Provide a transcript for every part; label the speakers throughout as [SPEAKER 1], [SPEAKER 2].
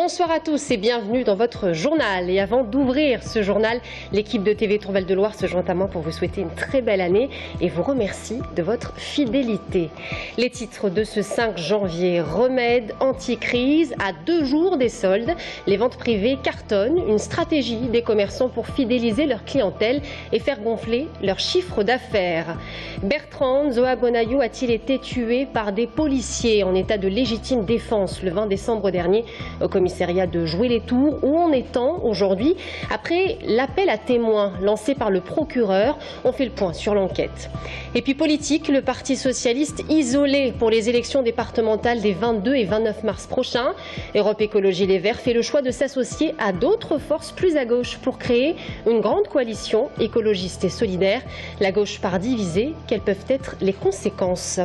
[SPEAKER 1] Bonsoir à tous et bienvenue dans votre journal. Et avant d'ouvrir ce journal, l'équipe de TV Tour Val de Loire se joint à moi pour vous souhaiter une très belle année et vous remercie de votre fidélité. Les titres de ce 5 janvier, remède anti-crise à 2 jours des soldes. Les ventes privées cartonnent, une stratégie des commerçants pour fidéliser leur clientèle et faire gonfler leur chiffre d'affaires. Bertrand Zoa-Bonayo a-t-il été tué par des policiers en état de légitime défense le 20 décembre dernier au commissariat de Joué-les-Tours? Où en est-on aujourd'hui? Après l'appel à témoins lancé par le procureur, on fait le point sur l'enquête. Et puis politique, le Parti socialiste isolé pour les élections départementales des 22 et 29 mars prochains. Europe Écologie Les Verts fait le choix de s'associer à d'autres forces plus à gauche pour créer une grande coalition écologiste et solidaire. La gauche part divisée, quelles peuvent être les conséquences?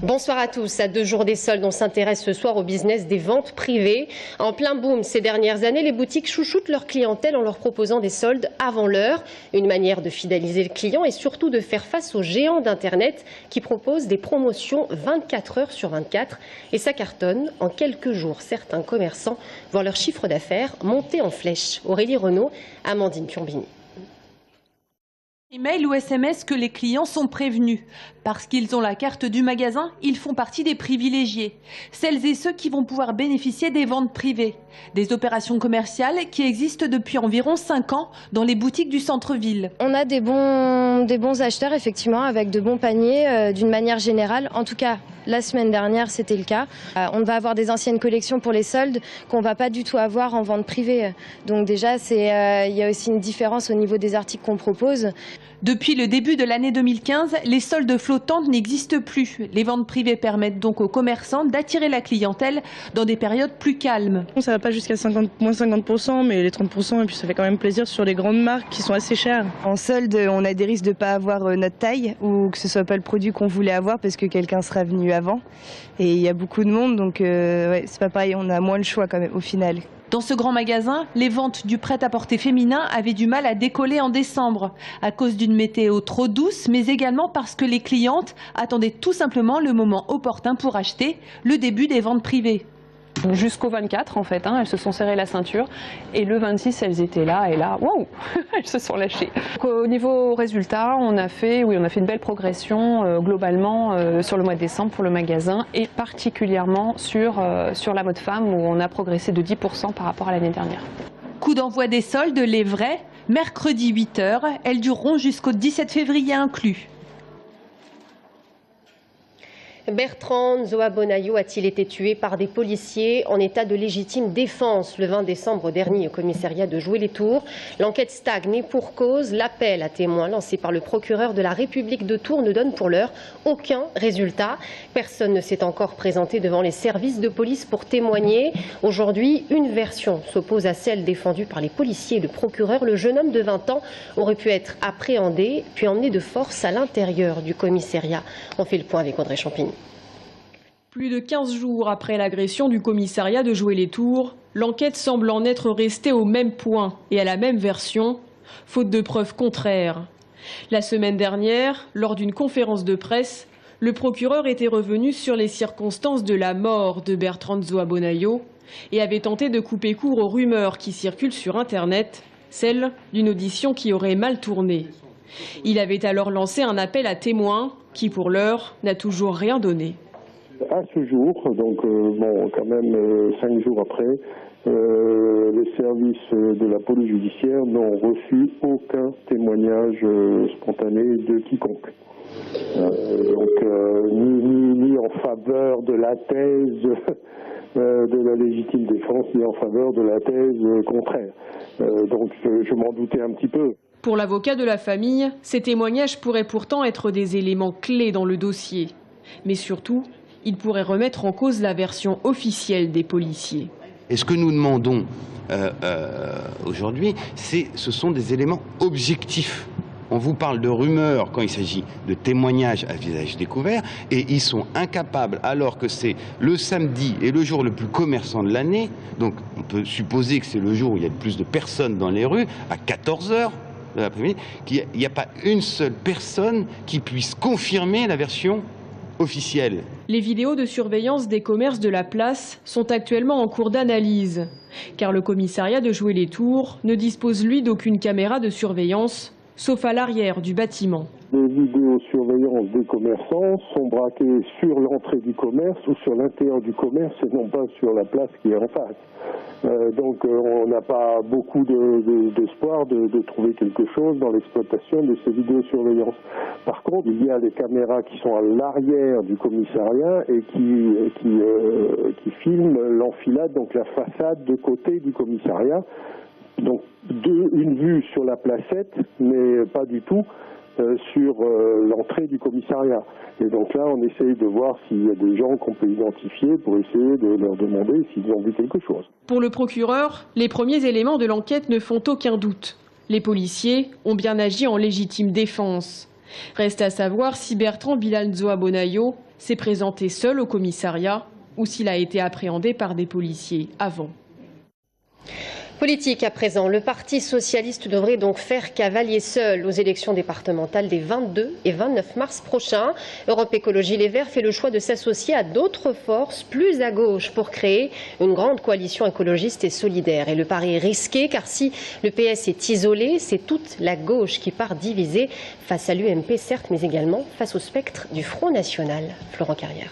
[SPEAKER 1] Bonsoir à tous. À 2 jours des soldes, on s'intéresse ce soir au business des ventes privées. En plein boom ces dernières années, les boutiques chouchoutent leur clientèle en leur proposant des soldes avant l'heure. Une manière de fidéliser le client et surtout de faire face aux géants d'Internet qui proposent des promotions 24 heures sur 24. Et ça cartonne. En quelques jours, certains commerçants voient leur chiffre d'affaires monter en flèche. Aurélie Renaud, Amandine Piombini.
[SPEAKER 2] Email ou SMS que les clients sont prévenus. Parce qu'ils ont la carte du magasin, ils font partie des privilégiés. Celles et ceux qui vont pouvoir bénéficier des ventes privées. Des opérations commerciales qui existent depuis environ 5 ans dans les boutiques du centre-ville.
[SPEAKER 3] On a des bons acheteurs effectivement avec de bons paniers d'une manière générale. En tout cas, la semaine dernière, c'était le cas. On va avoir des anciennes collections pour les soldes qu'on ne va pas du tout avoir en vente privée. Donc déjà, il y a aussi une différence au niveau des articles qu'on propose.
[SPEAKER 2] Depuis le début de l'année 2015, les soldes flottantes n'existent plus. Les ventes privées permettent donc aux commerçants d'attirer la clientèle dans des périodes plus calmes.
[SPEAKER 4] Ça ne va pas jusqu'à moins 50%, mais les 30%, et puis ça fait quand même plaisir sur les grandes marques qui sont assez chères.
[SPEAKER 5] En solde, on a des risques de ne pas avoir notre taille ou que ce ne soit pas le produit qu'on voulait avoir parce que quelqu'un sera venu avant. Et il y a beaucoup de monde, donc ouais, c'est pas pareil, on a moins le choix quand même au final.
[SPEAKER 2] Dans ce grand magasin, les ventes du prêt-à-porter féminin avaient du mal à décoller en décembre, à cause d'une météo trop douce, mais également parce que les clientes attendaient tout simplement le moment opportun pour acheter, le début des ventes privées.
[SPEAKER 6] Jusqu'au 24 en fait, elles se sont serrées la ceinture et le 26 elles étaient là et là, waouh, elles se sont lâchées. Donc, au niveau résultat, on a fait une belle progression globalement sur le mois de décembre pour le magasin et particulièrement sur la mode femme où on a progressé de 10% par rapport à l'année dernière.
[SPEAKER 2] Coup d'envoi des soldes, les vrais, mercredi 8 h, elles dureront jusqu'au 17 février inclus.
[SPEAKER 1] Bertrand Zoa-Bonayo a-t-il été tué par des policiers en état de légitime défense le 20 décembre dernier au commissariat de Joué-les-Tours? L'enquête stagne et pour cause, l'appel à témoins lancé par le procureur de la République de Tours ne donne pour l'heure aucun résultat. Personne ne s'est encore présenté devant les services de police pour témoigner. Aujourd'hui, une version s'oppose à celle défendue par les policiers et le procureur. Le jeune homme de 20 ans aurait pu être appréhendé puis emmené de force à l'intérieur du commissariat. On fait le point avec Audrey Champigny.
[SPEAKER 7] Plus de 15 jours après l'agression du commissariat de Joué-les-Tours, l'enquête semble en être restée au même point et à la même version, faute de preuves contraires. La semaine dernière, lors d'une conférence de presse, le procureur était revenu sur les circonstances de la mort de Bertrand Zoa-Bonayo et avait tenté de couper court aux rumeurs qui circulent sur Internet, celle d'une audition qui aurait mal tourné. Il avait alors lancé un appel à témoins qui, pour l'heure, n'a toujours rien donné.
[SPEAKER 8] À ce jour, donc quand même 5 jours après, les services de la police judiciaire n'ont reçu aucun témoignage spontané de quiconque. Ni en faveur de la thèse de la légitime défense, ni en faveur de la thèse contraire. Donc je m'en doutais un petit peu.
[SPEAKER 7] Pour l'avocat de la famille, ces témoignages pourraient pourtant être des éléments clés dans le dossier. Mais surtout, il pourrait remettre en cause la version officielle des policiers.
[SPEAKER 9] Et ce que nous demandons aujourd'hui, ce sont des éléments objectifs. On vous parle de rumeurs quand il s'agit de témoignages à visage découvert et ils sont incapables, alors que c'est le samedi et le jour le plus commerçant de l'année, donc on peut supposer que c'est le jour où il y a le plus de personnes dans les rues, à 14 h de l'après-midi, qu'il n'y a pas une seule personne qui puisse confirmer la version officielle.
[SPEAKER 7] Les vidéos de surveillance des commerces de la place sont actuellement en cours d'analyse, car le commissariat de Joué-les-Tours ne dispose lui d'aucune caméra de surveillance, sauf à l'arrière du bâtiment.
[SPEAKER 8] Les vidéosurveillance des commerçants sont braquées sur l'entrée du commerce ou sur l'intérieur du commerce et non pas sur la place qui est en face. Donc on n'a pas beaucoup d'espoir de trouver quelque chose dans l'exploitation de ces vidéosurveillances. Par contre, il y a des caméras qui sont à l'arrière du commissariat et qui filment l'enfilade, donc la façade de côté du commissariat. Donc une vue sur la placette, mais pas du tout sur l'entrée du commissariat. Et donc là, on essaye de voir s'il y a des gens qu'on peut identifier pour essayer de leur demander s'ils ont vu quelque chose.
[SPEAKER 7] Pour le procureur, les premiers éléments de l'enquête ne font aucun doute. Les policiers ont bien agi en légitime défense. Reste à savoir si Bertrand Bilanzoa Bonayo s'est présenté seul au commissariat ou s'il a été appréhendé par des policiers avant.
[SPEAKER 1] Politique à présent, le Parti socialiste devrait donc faire cavalier seul aux élections départementales des 22 et 29 mars prochains. Europe Écologie Les Verts fait le choix de s'associer à d'autres forces plus à gauche pour créer une grande coalition écologiste et solidaire. Et le pari est risqué car si le PS est isolé, c'est toute la gauche qui part divisée face à l'UMP certes, mais également face au spectre du Front National. Florent Carrière.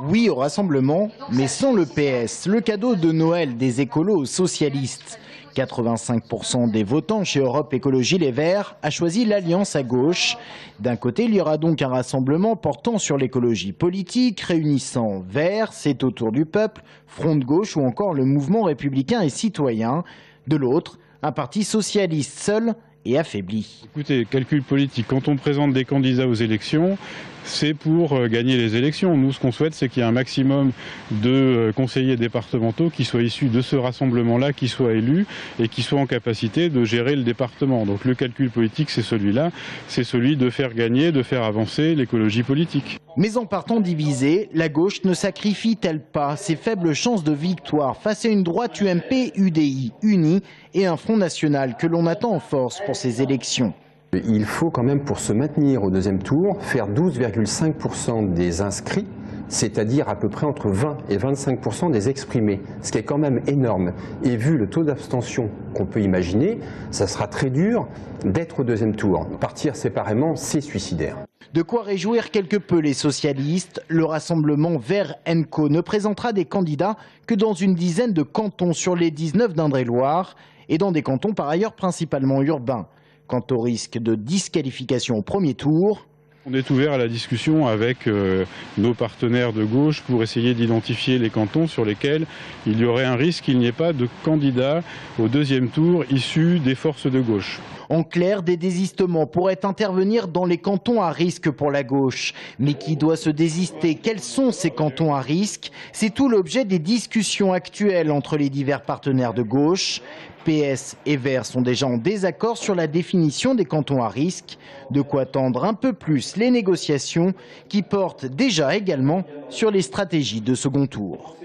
[SPEAKER 10] Oui au rassemblement, mais sans le PS, le cadeau de Noël des écolos aux socialistes. 85% des votants chez Europe Écologie Les Verts a choisi l'alliance à gauche. D'un côté, il y aura donc un rassemblement portant sur l'écologie politique, réunissant Verts, C'est autour du peuple, Front de gauche ou encore le mouvement républicain et citoyen. De l'autre, un parti socialiste seul et affaibli.
[SPEAKER 11] Écoutez, calcul politique, quand on présente des candidats aux élections, c'est pour gagner les élections. Nous, ce qu'on souhaite, c'est qu'il y ait un maximum de conseillers départementaux qui soient issus de ce rassemblement-là, qui soient élus et qui soient en capacité de gérer le département. Donc le calcul politique, c'est celui-là, c'est celui de faire gagner, de faire avancer l'écologie politique.
[SPEAKER 10] Mais en partant divisée, la gauche ne sacrifie-t-elle pas ses faibles chances de victoire face à une droite UMP-UDI unie et un Front National que l'on attend en force pour ces élections ?
[SPEAKER 12] Il faut quand même, pour se maintenir au deuxième tour, faire 12,5% des inscrits, c'est-à-dire à peu près entre 20 et 25% des exprimés, ce qui est quand même énorme. Et vu le taux d'abstention qu'on peut imaginer, ça sera très dur d'être au deuxième tour. Partir séparément, c'est suicidaire.
[SPEAKER 10] De quoi réjouir quelque peu les socialistes. Le rassemblement Verts & ne présentera des candidats que dans une dizaine de cantons sur les 19 d'Indre-et-Loire et dans des cantons par ailleurs principalement urbains. Quant au risque de disqualification au premier tour,
[SPEAKER 11] on est ouvert à la discussion avec nos partenaires de gauche pour essayer d'identifier les cantons sur lesquels il y aurait un risque qu'il n'y ait pas de candidats au deuxième tour issus des forces de gauche.
[SPEAKER 10] En clair, des désistements pourraient intervenir dans les cantons à risque pour la gauche. Mais qui doit se désister? Quels sont ces cantons à risque? C'est tout l'objet des discussions actuelles entre les divers partenaires de gauche. PS et Verts sont déjà en désaccord sur la définition des cantons à risque. De quoi tendre un peu plus les négociations qui portent déjà également sur les stratégies de second tour.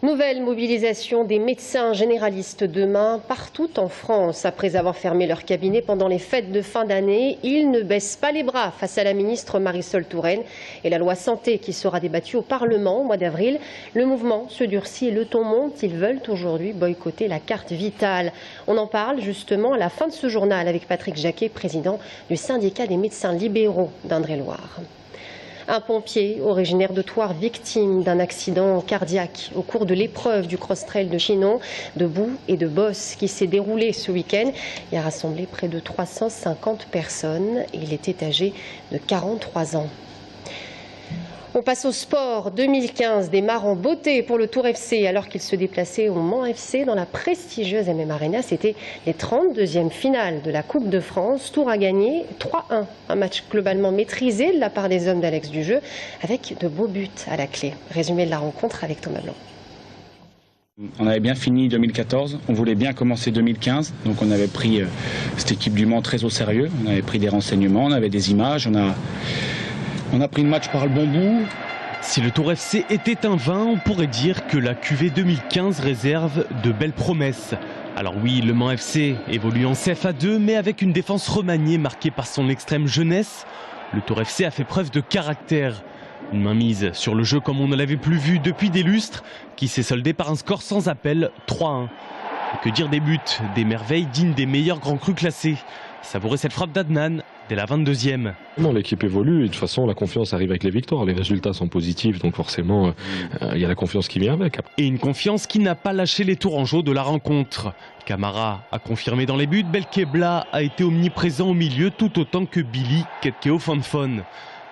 [SPEAKER 1] Nouvelle mobilisation des médecins généralistes demain partout en France. Après avoir fermé leur cabinet pendant les fêtes de fin d'année, ils ne baissent pas les bras face à la ministre Marisol Touraine et la loi santé qui sera débattue au Parlement au mois d'avril. Le mouvement se durcit et le ton monte. Ils veulent aujourd'hui boycotter la carte vitale. On en parle justement à la fin de ce journal avec Patrick Jacquet, président du syndicat des médecins libéraux d'Indre-et-Loire. Un pompier originaire de Thouars, victime d'un accident cardiaque au cours de l'épreuve du cross-trail de Chinon, de boue et de bosse qui s'est déroulé ce week-end. Il a rassemblé près de 350 personnes et il était âgé de 43 ans. On passe au sport. 2015 démarre en beauté pour le Tour FC alors qu'il se déplaçait au Mans FC dans la prestigieuse MM Arena. C'était les 32e finales de la Coupe de France. Tour a gagné 3-1. Un match globalement maîtrisé de la part des hommes d'Alex Dujeu avec de beaux buts à la clé. Résumé de la rencontre avec Thomas Blanc.
[SPEAKER 13] On avait bien fini 2014, on voulait bien commencer 2015, donc on avait pris cette équipe du Mans très au sérieux. On avait pris des renseignements, on avait des images, on a pris le match par le bon bout.
[SPEAKER 14] Si le Tour FC était un vin, on pourrait dire que la QV 2015 réserve de belles promesses. Alors oui, le Mans FC évolue en CFA2, mais avec une défense remaniée marquée par son extrême jeunesse. Le Tour FC a fait preuve de caractère. Une mainmise sur le jeu comme on ne l'avait plus vu depuis des lustres, qui s'est soldé par un score sans appel, 3-1. Et que dire des buts, des merveilles dignes des meilleurs grands crus classés. Savourez cette frappe d'Adnan dès la 22e.
[SPEAKER 15] Non, l'équipe évolue et de toute façon la confiance arrive avec les victoires. Les résultats sont positifs, donc forcément il y a la confiance qui vient avec.
[SPEAKER 14] Et une confiance qui n'a pas lâché les Tourangeaux de la rencontre. Camara a confirmé dans les buts, Belkebla a été omniprésent au milieu tout autant que Billy Ketkeo Fonfon.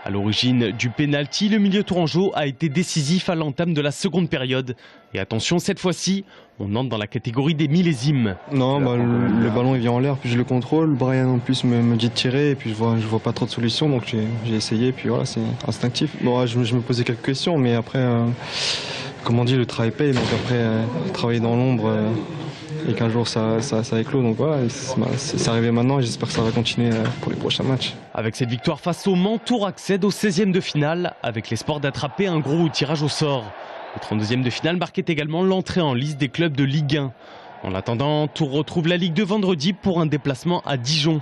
[SPEAKER 14] À l'origine du pénalty, le milieu tourangeau a été décisif à l'entame de la seconde période. Et attention, cette fois-ci, on entre dans la catégorie des millésimes.
[SPEAKER 16] Non, le ballon il vient en l'air, puis je le contrôle. Brian en plus me dit de tirer, et puis je vois pas trop de solutions, donc j'ai essayé, puis voilà, c'est instinctif. Bon, je me posais quelques questions, mais après, comme on dit, le travail paye, donc après, travailler dans l'ombre... et qu'un jour ça éclot, donc voilà, c'est arrivé maintenant et j'espère que ça va continuer pour les prochains matchs.
[SPEAKER 14] Avec cette victoire face au Mans, Tours accède au 16e de finale avec l'espoir d'attraper un gros tirage au sort. Le 32e de finale marquait également l'entrée en liste des clubs de Ligue 1. En attendant, Tours retrouve la Ligue de vendredi pour un déplacement à Dijon.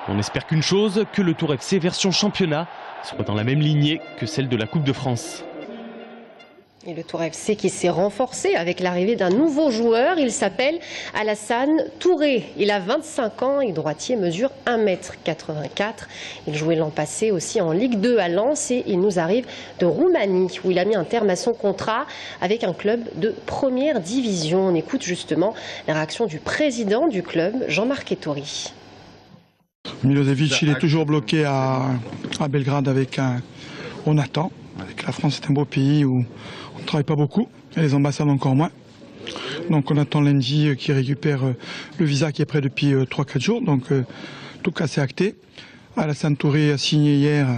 [SPEAKER 14] On espère qu'une chose, que le Tours FC version championnat soit dans la même lignée que celle de la Coupe de France.
[SPEAKER 1] Et le Tours FC qui s'est renforcé avec l'arrivée d'un nouveau joueur, il s'appelle Alassane Touré. Il a 25 ans et droitier mesure 1,84 m. Il jouait l'an passé aussi en Ligue 2 à Lens et il nous arrive de Roumanie où il a mis un terme à son contrat avec un club de première division. On écoute justement la réaction du président du club, Jean-Marc Ettori.
[SPEAKER 17] Milosevic, il est toujours bloqué à Belgrade avec un... On attend. Avec la France, c'est un beau pays où on ne travaille pas beaucoup, et les ambassades encore moins. Donc on attend lundi qui récupère le visa qui est prêt depuis 3-4 jours. Donc en tout cas c'est acté. Alassane Touré a signé hier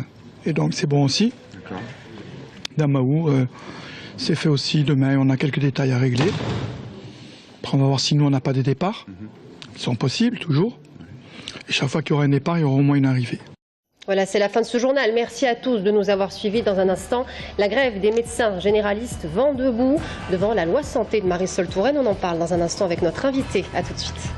[SPEAKER 17] et donc c'est bon aussi. Damaou, c'est fait aussi demain. On a quelques détails à régler. Après on va voir si nous on n'a pas des départs. Ils sont possibles toujours. Et chaque fois qu'il y aura un départ, il y aura au moins une arrivée.
[SPEAKER 1] Voilà, c'est la fin de ce journal. Merci à tous de nous avoir suivis. Dans un instant, la grève des médecins généralistes vent debout devant la loi santé de Marisol Touraine. On en parle dans un instant avec notre invité. À tout de suite.